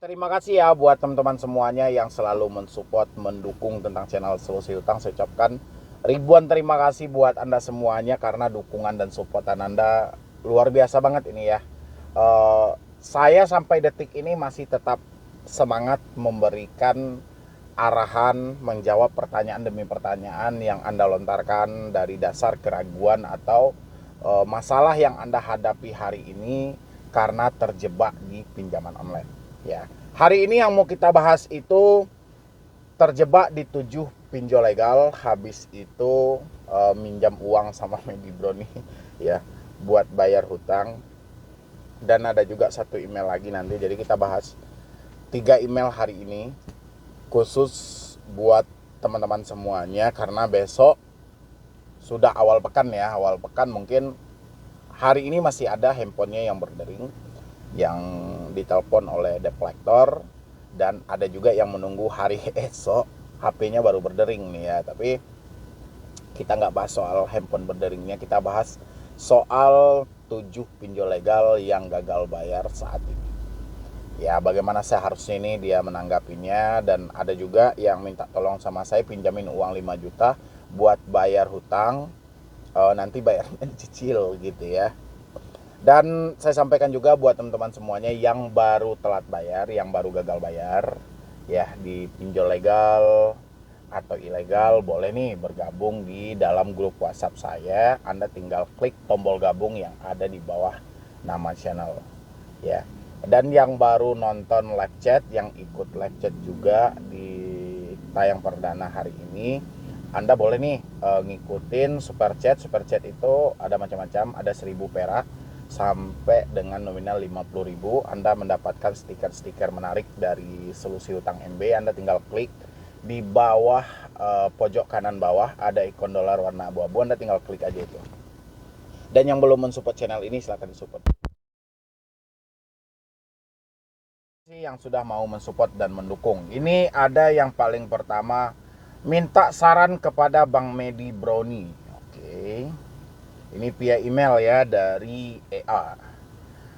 Terima kasih ya buat teman-teman semuanya yang selalu mensupport, mendukung tentang channel Solusi Utang. Saya ucapkan ribuan terima kasih buat Anda semuanya karena dukungan dan supportan Anda luar biasa banget ini ya. Saya sampai detik ini masih tetap semangat memberikan arahan, menjawab pertanyaan demi pertanyaan yang Anda lontarkan dari dasar keraguan atau masalah yang Anda hadapi hari ini karena terjebak di pinjaman online. Ya, hari ini yang mau kita bahas itu terjebak di 7 pinjol legal, habis itu minjam uang sama Medi Bro nih ya buat bayar hutang, dan ada juga satu email lagi nanti. Jadi kita bahas 3 email hari ini khusus buat teman-teman semuanya karena besok sudah awal pekan ya. Awal pekan mungkin hari ini masih ada handphonenya yang berdering, yang ditelepon oleh debt collector, dan ada juga yang menunggu hari esok HP-nya baru berdering nih ya. Tapi kita nggak bahas soal handphone berderingnya, kita bahas soal 7 pinjol legal yang gagal bayar saat ini. Ya, bagaimana seharusnya ini dia menanggapinya, dan ada juga yang minta tolong sama saya pinjamin uang 5 juta buat bayar hutang, nanti bayarnya dicicil gitu ya. Dan saya sampaikan juga buat teman-teman semuanya yang baru telat bayar, yang baru gagal bayar ya di pinjol legal atau ilegal, boleh nih bergabung di dalam grup WhatsApp saya. Anda tinggal klik tombol gabung yang ada di bawah nama channel ya. Dan yang baru nonton live chat, yang ikut live chat juga di tayang perdana hari ini, Anda boleh nih ngikutin super chat. Super chat itu ada macam-macam, ada 1000 perak sampai dengan nominal 50.000. Anda mendapatkan stiker-stiker menarik dari Solusi Utang MB. Anda tinggal klik di bawah pojok kanan bawah ada ikon dolar warna abu-abu. Anda tinggal klik aja itu. Dan yang belum mensupport channel ini silahkan disupport. Yang sudah mau mensupport dan mendukung. Ini ada yang paling pertama, minta saran kepada Bang Medi Brownie. Oke. Ini via email ya dari EA.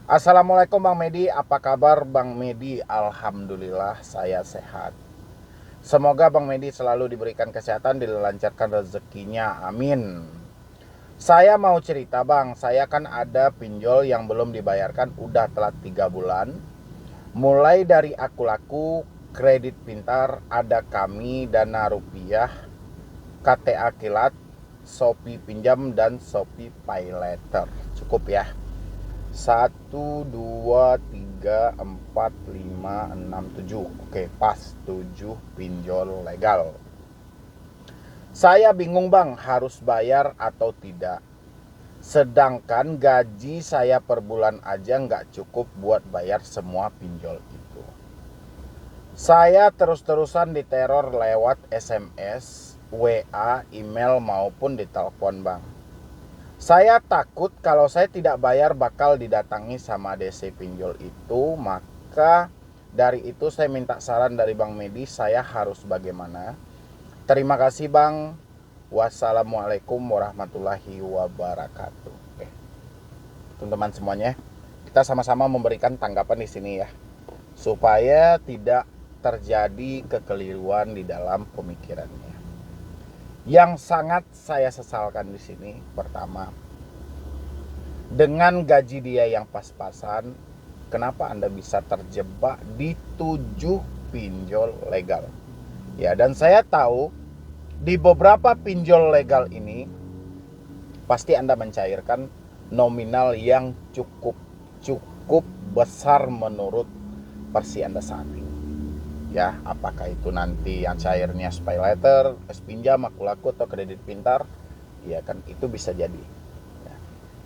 Assalamualaikum Bang Medi, apa kabar Bang Medi? Alhamdulillah saya sehat. Semoga Bang Medi selalu diberikan kesehatan, dilancarkan rezekinya, amin. Saya mau cerita Bang, saya kan ada pinjol yang belum dibayarkan, udah telat 3 bulan. Mulai dari aku laku, kredit pintar, ada kami, dana rupiah, KTA kilat, Shopee pinjam, dan Shopee pay later. Cukup ya. 1, 2, 3, 4, 5, 6, 7. Oke, pas 7 pinjol legal. Saya bingung Bang, harus bayar atau tidak. Sedangkan gaji saya per bulan aja nggak cukup buat bayar semua pinjol itu. Saya terus-terusan diteror lewat SMS, WA, email maupun ditelepon Bang. Saya takut kalau saya tidak bayar bakal didatangi sama DC pinjol itu. Maka dari itu saya minta saran dari Bang Medi, saya harus bagaimana. Terima kasih Bang. Wassalamualaikum warahmatullahi wabarakatuh. Oke, teman-teman semuanya, kita sama-sama memberikan tanggapan di sini ya, supaya tidak terjadi kekeliruan di dalam pemikirannya. Yang sangat saya sesalkan di sini, pertama, dengan gaji dia yang pas-pasan, kenapa Anda bisa terjebak di 7 pinjol legal? Ya, dan saya tahu di beberapa pinjol legal ini pasti Anda mencairkan nominal yang cukup besar menurut versi Anda saat ini. Ya, apakah itu nanti yang cairnya pay letter, pinjam, aku laku, atau kredit pintar, ya kan itu bisa jadi. Ya.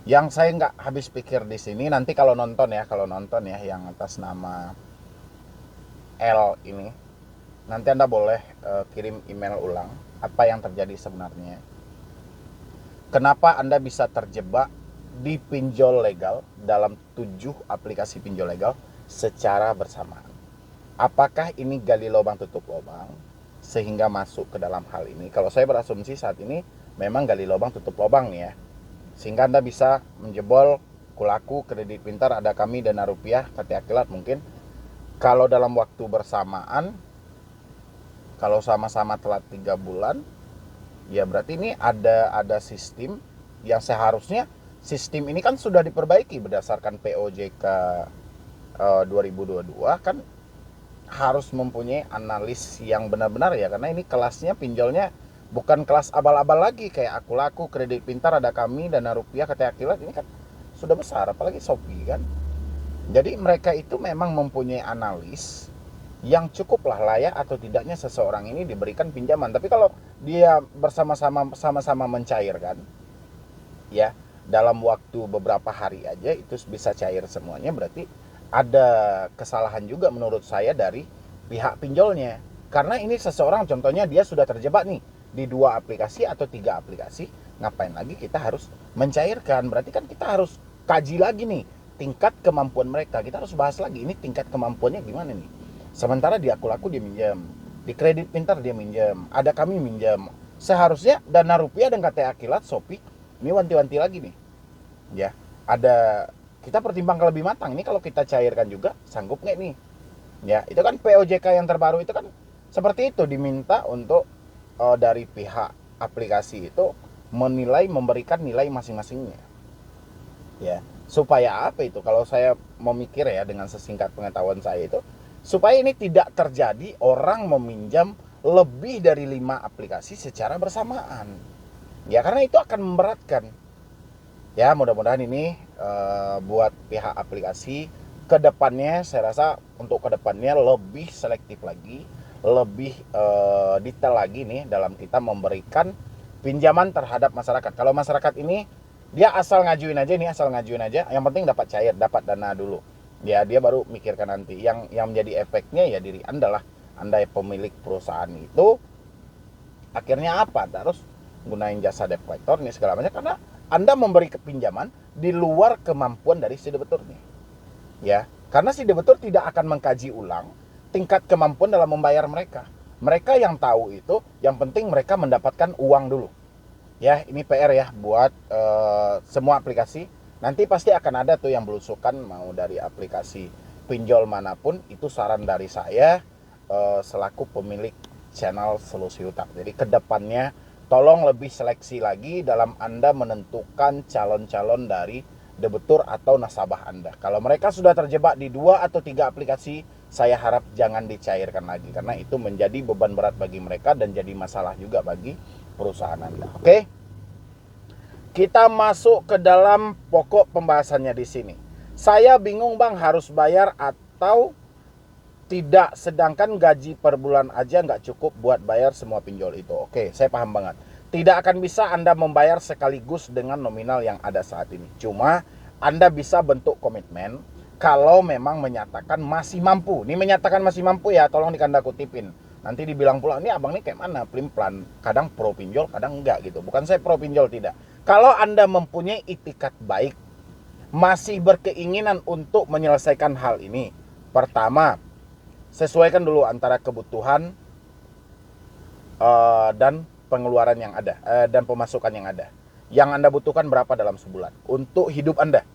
Yang saya nggak habis pikir di sini, nanti kalau nonton ya yang atas nama L ini, nanti Anda boleh kirim email ulang apa yang terjadi sebenarnya. Kenapa Anda bisa terjebak di pinjol legal dalam 7 aplikasi pinjol legal secara bersamaan? Apakah ini gali lubang tutup lubang sehingga masuk ke dalam hal ini? Kalau saya berasumsi saat ini memang gali lubang tutup lubang nih ya. Sehingga Anda bisa menjebol Kulaku, Kredit Pintar, ada kami, Dana Rupiah, KTA Kilat mungkin, Kalau dalam waktu bersamaan, kalau sama-sama telat 3 bulan, ya berarti ini ada sistem yang seharusnya sistem ini kan sudah diperbaiki berdasarkan POJK 2022 kan, harus mempunyai analis yang benar-benar ya, karena ini kelasnya pinjolnya bukan kelas abal-abal lagi kayak Aku Laku, Kredit Pintar, Ada Kami, Dana Rupiah, KTA Kilat. Ini kan sudah besar, apalagi Shopee kan. Jadi mereka itu memang mempunyai analis yang cukuplah layak atau tidaknya seseorang ini diberikan pinjaman. Tapi kalau dia sama-sama mencairkan, ya dalam waktu beberapa hari aja itu bisa cair semuanya, berarti ada kesalahan juga menurut saya dari pihak pinjolnya. Karena ini seseorang, contohnya dia sudah terjebak nih di 2 aplikasi atau 3 aplikasi, ngapain lagi kita harus mencairkan? Berarti kan kita harus kaji lagi nih tingkat kemampuan mereka. Kita harus bahas lagi ini tingkat kemampuannya gimana nih. Sementara di Aku Laku dia minjam, di Kredit Pintar dia minjam, Ada Kami minjam. Seharusnya Dana Rupiah dan KTA Kilat, Shopee ini wanti-wanti lagi nih. Ya, ada kita pertimbangkan lebih matang. Ini kalau kita cairkan juga sanggup nggak nih? Ya, itu kan POJK yang terbaru itu kan seperti itu, diminta untuk dari pihak aplikasi itu menilai, memberikan nilai masing-masingnya. Ya, supaya apa itu? Kalau saya memikir ya dengan sesingkat pengetahuan saya itu, supaya ini tidak terjadi orang meminjam lebih dari 5 aplikasi secara bersamaan. Ya, karena itu akan memberatkan. Ya, mudah-mudahan ini buat pihak aplikasi kedepannya, saya rasa untuk kedepannya lebih selektif lagi, lebih detail lagi nih dalam kita memberikan pinjaman terhadap masyarakat. Kalau masyarakat ini dia asal ngajuin aja, yang penting dapat cair, dapat dana dulu. Ya, dia baru mikirkan nanti. Yang menjadi efeknya ya diri Anda lah. Anda pemilik perusahaan itu akhirnya apa? Terus gunain jasa debt collector nih segala macam, karena Anda memberi pinjaman di luar kemampuan dari si debiturnya. Ya, karena si debitur tidak akan mengkaji ulang tingkat kemampuan dalam membayar mereka. Mereka yang tahu itu, yang penting mereka mendapatkan uang dulu. Ya, ini PR ya buat semua aplikasi. Nanti pasti akan ada tuh yang belusukan, mau dari aplikasi pinjol manapun. Itu saran dari saya selaku pemilik channel Solusi Utang. Jadi kedepannya tolong lebih seleksi lagi dalam Anda menentukan calon-calon dari debitur atau nasabah Anda. Kalau mereka sudah terjebak di 2 atau 3 aplikasi, saya harap jangan dicairkan lagi, karena itu menjadi beban berat bagi mereka dan jadi masalah juga bagi perusahaan Anda. Oke? Kita masuk ke dalam pokok pembahasannya di sini. Saya bingung Bang, harus bayar atau tidak, sedangkan gaji per bulan aja nggak cukup buat bayar semua pinjol itu. Oke, saya paham banget. Tidak akan bisa Anda membayar sekaligus dengan nominal yang ada saat ini. Cuma Anda bisa bentuk komitmen kalau memang menyatakan masih mampu. Ini menyatakan masih mampu ya, tolong ditanda kutipin. Nanti dibilang pula, ini abang ini kayak mana, pelin-pelan. Kadang pro pinjol, kadang enggak gitu. Bukan saya pro pinjol, tidak. Kalau Anda mempunyai itikat baik, masih berkeinginan untuk menyelesaikan hal ini, pertama, sesuaikan dulu antara kebutuhan dan pengeluaran yang ada, dan pemasukan yang ada. Yang Anda butuhkan berapa dalam sebulan untuk hidup Anda.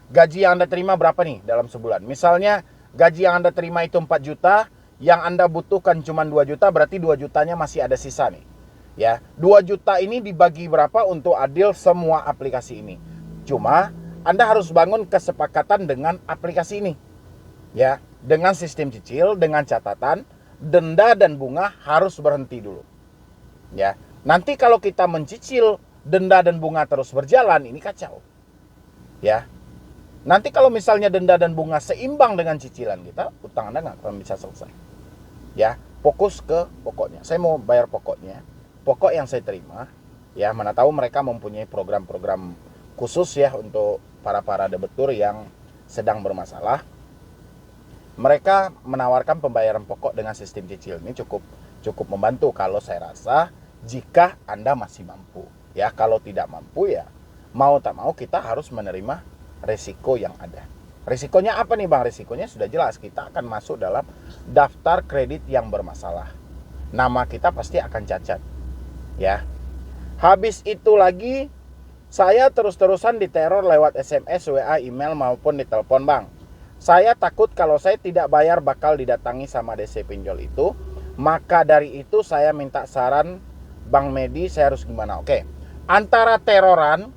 Gaji yang Anda terima berapa nih dalam sebulan. Misalnya gaji yang Anda terima itu 4 juta, yang Anda butuhkan cuma 2 juta, berarti 2 jutanya masih ada sisa nih. Ya, 2 juta ini dibagi berapa untuk adil semua aplikasi ini. Cuma Anda harus bangun kesepakatan dengan aplikasi ini. Ya, dengan sistem cicil, dengan catatan denda dan bunga harus berhenti dulu. Ya, nanti kalau kita mencicil denda dan bunga terus berjalan, ini kacau. Ya, nanti kalau misalnya denda dan bunga seimbang dengan cicilan kita, utang Anda nggak akan bisa selesai. Ya, fokus ke pokoknya. Saya mau bayar pokoknya, pokok yang saya terima. Ya, mana tahu mereka mempunyai program-program khusus ya untuk para debitur yang sedang bermasalah. Mereka menawarkan pembayaran pokok dengan sistem cicil. Ini cukup membantu kalau saya rasa, jika Anda masih mampu. Ya, kalau tidak mampu ya mau tak mau kita harus menerima resiko yang ada. Risikonya apa nih Bang? Risikonya sudah jelas, kita akan masuk dalam daftar kredit yang bermasalah. Nama kita pasti akan cacat. Ya. Habis itu lagi, saya terus-terusan diteror lewat SMS, WA, email maupun di telepon Bang. Saya takut kalau saya tidak bayar bakal didatangi sama DC pinjol itu. Maka dari itu saya minta saran Bang Medi, saya harus gimana? Oke, antara teroran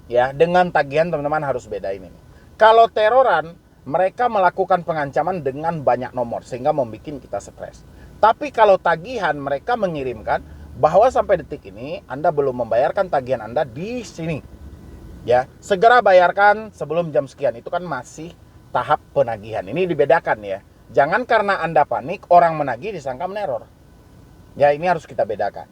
ya dengan tagihan teman-teman harus bedain ini. Kalau teroran, mereka melakukan pengancaman dengan banyak nomor sehingga membuat kita stres. Tapi kalau tagihan, mereka mengirimkan bahwa sampai detik ini Anda belum membayarkan tagihan Anda di sini. Ya, segera bayarkan sebelum jam sekian. Itu kan masih tahap penagihan. Ini dibedakan ya. Jangan karena Anda panik, orang menagih disangka meneror. Ya, ini harus kita bedakan.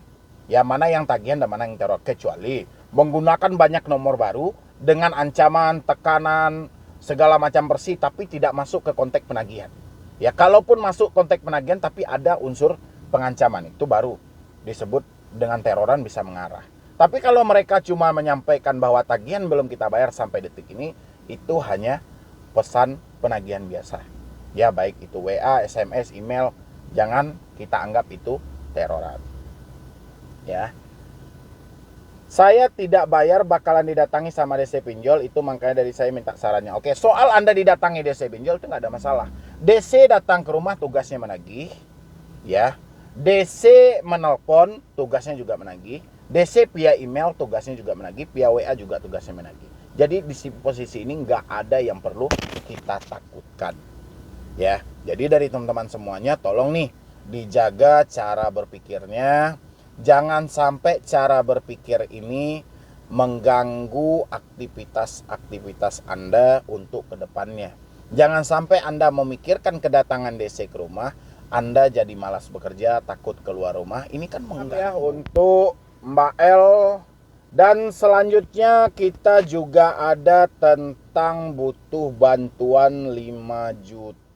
Ya, mana yang tagihan dan mana yang teror. Kecuali menggunakan banyak nomor baru dengan ancaman, tekanan, segala macam bersih, tapi tidak masuk ke konteks penagihan. Ya, kalaupun masuk konteks penagihan tapi ada unsur pengancaman, itu baru disebut dengan teroran bisa mengarah. Tapi kalau mereka cuma menyampaikan bahwa tagihan belum kita bayar sampai detik ini, itu hanya pesan penagihan biasa. Ya, baik itu WA, SMS, email, jangan kita anggap itu teroran. Ya. Saya tidak bayar bakalan didatangi sama DC pinjol, itu makanya dari saya minta sarannya. Oke, soal Anda didatangi DC pinjol itu nggak ada masalah. DC datang ke rumah tugasnya menagih, ya. DC menelpon tugasnya juga menagih. DC via email tugasnya juga menagih, via WA juga tugasnya menagih. Jadi di posisi ini nggak ada yang perlu kita takutkan. Ya, jadi dari teman-teman semuanya tolong nih dijaga cara berpikirnya. Jangan sampai cara berpikir ini mengganggu aktivitas-aktivitas Anda untuk kedepannya. Jangan sampai Anda memikirkan kedatangan DC ke rumah, Anda jadi malas bekerja, takut keluar rumah. Ini kan mengganggu. Ya, untuk Mbak L. Dan selanjutnya kita juga ada tentang butuh bantuan 5 juta.